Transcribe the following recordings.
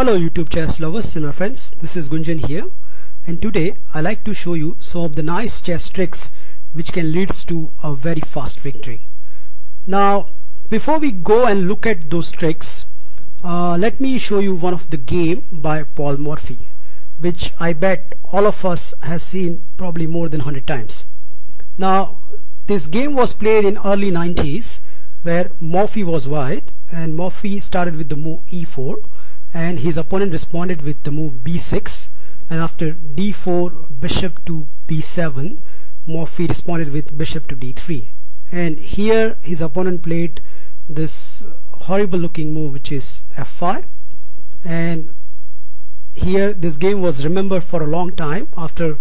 Hello YouTube chess lovers and my friends, this is Gunjan here, and today I like to show you some of the nice chess tricks which can lead to a very fast victory. Now before we go and look at those tricks, let me show you one of the game by Paul Morphy, which I bet all of us has seen probably more than 100 times. Now this game was played in early 90s where Morphy was white and Morphy started with the move e4 and his opponent responded with the move b6, and after d4 bishop to b7 Morphy responded with bishop to d3, and here his opponent played this horrible looking move which is f5, and here this game was remembered for a long time after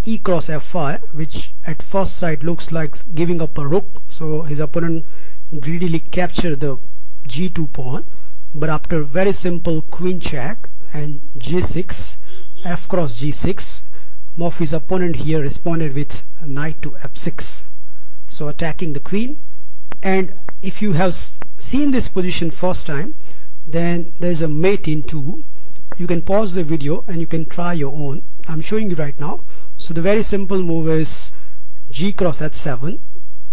e cross f5, which at first sight looks like giving up a rook, so his opponent greedily captured the g2 pawn, but after very simple queen check and g6 f cross g6, Morphy's opponent here responded with knight to f6, so attacking the queen. And if you have seen this position first time, then there is a mate in 2. You can pause the video and you can try your own. I'm showing you right now. So the very simple move is g cross h7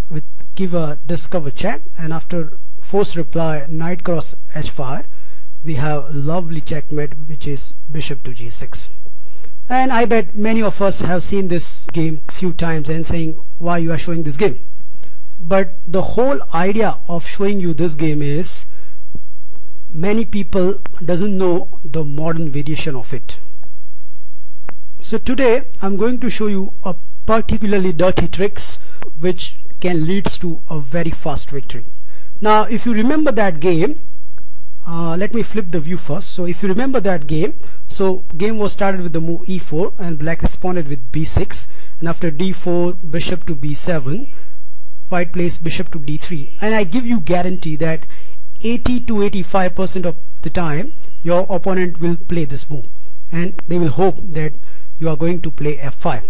with give a discover check, and after forced reply knight cross h5 we have lovely checkmate which is bishop to g6. And I bet many of us have seen this game few times and saying why you are showing this game, but the whole idea of showing you this game is many people doesn't know the modern variation of it. So today I'm going to show you a particularly dirty tricks which can lead to a very fast victory. Now if you remember that game, let me flip the view first. So if you remember that game, so game was started with the move e4 and black responded with b6, and after d4 bishop to b7 white plays bishop to d3, and I give you guarantee that 80 to 85% of the time your opponent will play this move and they will hope that you are going to play f5,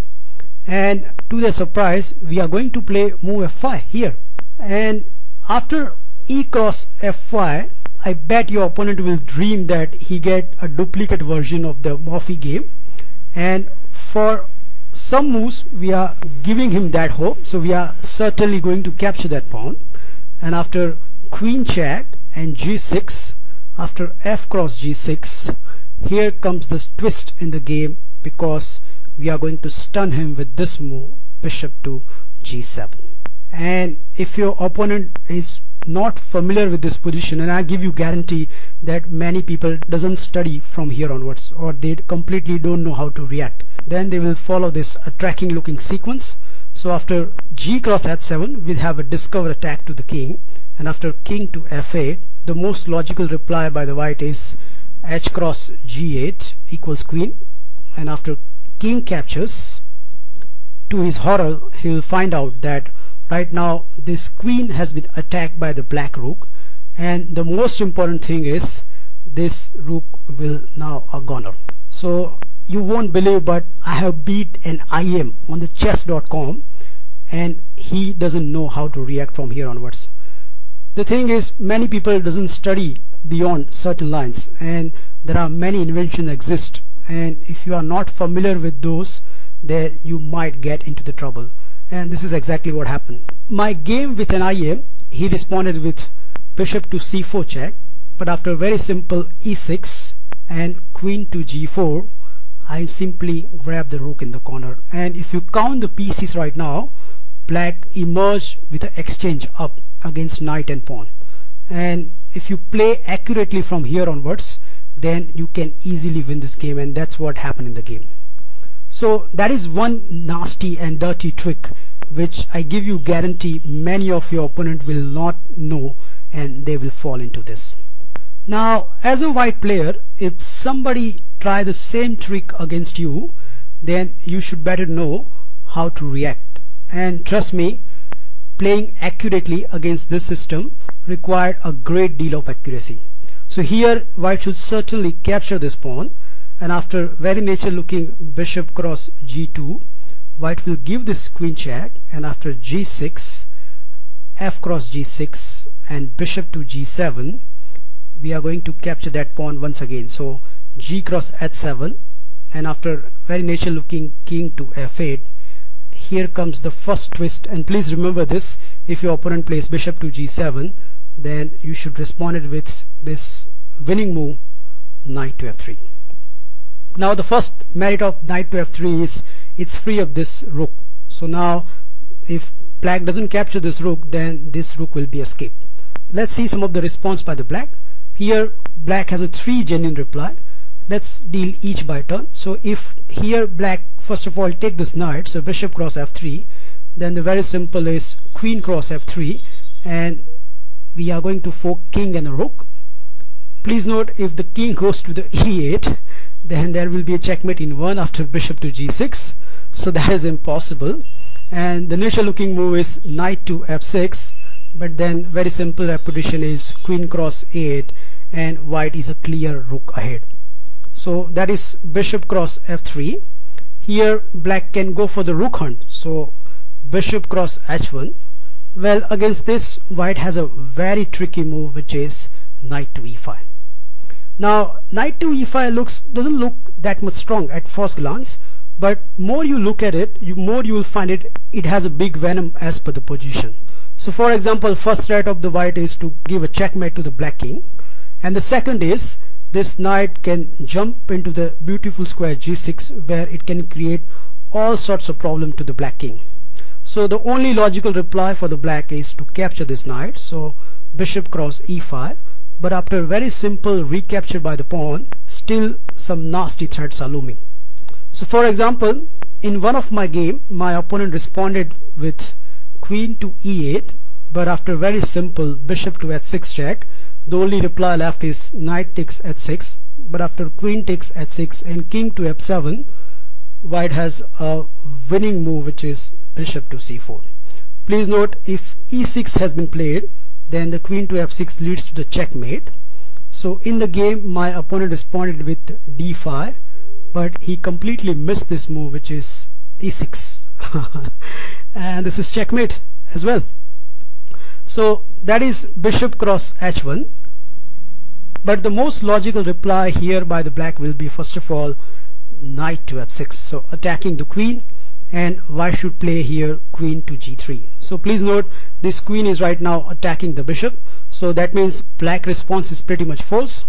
and to their surprise we are going to play move f5 here, and after e cross f5 I bet your opponent will dream that he get a duplicate version of the Morphy game, and for some moves we are giving him that hope, so we are certainly going to capture that pawn. And after queen check and g6, after f cross g6, here comes this twist in the game, because we are going to stun him with this move bishop to g7. And if your opponent is not familiar with this position, and I give you guarantee that many people doesn't study from here onwards, or they completely don't know how to react, then they will follow this attacking looking sequence. So after g cross h7 we have a discover attack to the king, and after king to f8 the most logical reply by the white is h cross g8 equals queen, and after king captures, to his horror he will find out that right now this queen has been attacked by the black rook, and the most important thing is this rook will now a goner. So you won't believe, but I have beat an IM on the chess.com and he doesn't know how to react from here onwards. The thing is, many people doesn't study beyond certain lines, and there are many inventions exist, and if you are not familiar with those, then you might get into the trouble. And this is exactly what happened. My game with an IM, he responded with bishop to c4 check, but after very simple e6 and queen to g4 I simply grab the rook in the corner. And if you count the pieces right now, black emerged with an exchange up against knight and pawn, and if you play accurately from here onwards, then you can easily win this game, and that's what happened in the game. So that is one nasty and dirty trick which I give you guarantee many of your opponent will not know, and they will fall into this. Now as a white player, if somebody try the same trick against you, then you should better know how to react. And trust me, playing accurately against this system required a great deal of accuracy. So here white should certainly capture this pawn, and after very nature looking bishop cross g2 white will give this queen check, and after g6 f cross g6 and bishop to g7 we are going to capture that pawn once again. So g cross h7, and after very natural looking king to f8, here comes the first twist. And please remember this, if your opponent plays bishop to g7, then you should respond it with this winning move, knight to f3. Now the first merit of knight to f3 is it's free of this rook. So now if black doesn't capture this rook, then this rook will be escaped. Let's see some of the response by the black. Here black has a 3 genuine reply. Let's deal each by turn. So if here black first of all take this knight, so bishop cross f3, then the very simple is queen cross f3, and we are going to fork king and a rook. Please note, if the king goes to the e8, then there will be a checkmate in 1 after bishop to g6, so that is impossible. And the natural looking move is knight to f6, but then very simple repetition is queen cross a8, and white is a clear rook ahead. So that is bishop cross f3. Here black can go for the rook hunt, so bishop cross h1. Well, against this white has a very tricky move, which is knight to e5. Now knight to e5 doesn't look that much strong at first glance, but more you look at it, more you will find it has a big venom as per the position. So for example, first threat of the white is to give a checkmate to the black king, and the second is this knight can jump into the beautiful square g6, where it can create all sorts of problem to the black king. So the only logical reply for the black is to capture this knight, so bishop cross e5. But after very simple recapture by the pawn, still some nasty threats are looming. So for example, in one of my game, my opponent responded with queen to e8, but after very simple bishop to h6 check, the only reply left is knight takes h6, but after queen takes h6 and king to f7, white has a winning move, which is bishop to c4. Please note, if e6 has been played, then the queen to f6 leads to the checkmate. So in the game my opponent responded with d5, but he completely missed this move, which is e6 and this is checkmate as well. So that is bishop cross h1, but the most logical reply here by the black will be first of all knight to f6, so attacking the queen, and white should play here queen to g3. So please note, this queen is right now attacking the bishop, so that means black response is pretty much false.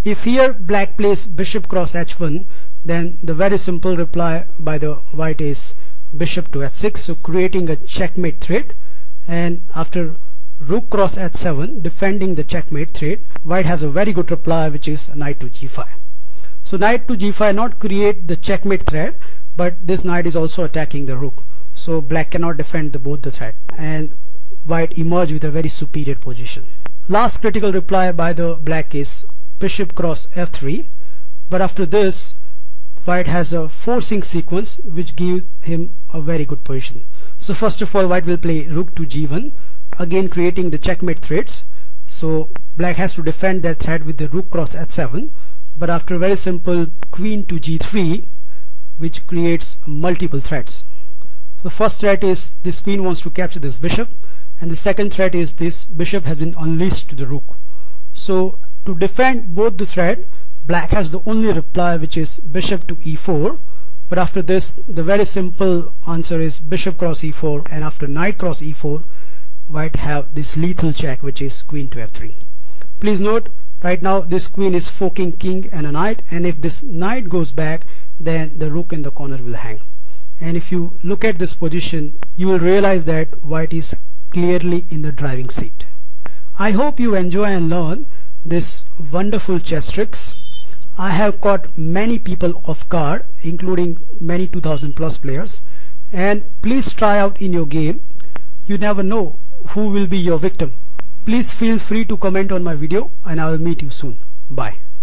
If here black plays bishop cross h1, then the very simple reply by the white is bishop to h6, so creating a checkmate threat, and after rook cross h7 defending the checkmate threat, white has a very good reply, which is knight to g5. So knight to g5 not create the checkmate threat, but this knight is also attacking the rook, so black cannot defend both the threat, and white emerge with a very superior position. Last critical reply by the black is bishop cross f3, but after this white has a forcing sequence which gives him a very good position. So first of all, white will play rook to g1, again creating the checkmate threats, so black has to defend that threat with the rook cross h7, but after very simple queen to g3, which creates multiple threats. The first threat is this queen wants to capture this bishop, and the second threat is this bishop has been unleashed to the rook. So to defend both the threat, black has the only reply, which is bishop to e4, but after this the very simple answer is bishop cross e4, and after knight cross e4, white have this lethal check, which is queen to f3. Please note, right now this queen is forking king and a knight, and if this knight goes back, then the rook in the corner will hang. And if you look at this position, you will realize that white is clearly in the driving seat. I hope you enjoy and learn this wonderful chess tricks. I have caught many people off guard, including many 2000 plus players, and please try out in your game. You never know who will be your victim. Please feel free to comment on my video, and I will meet you soon. Bye.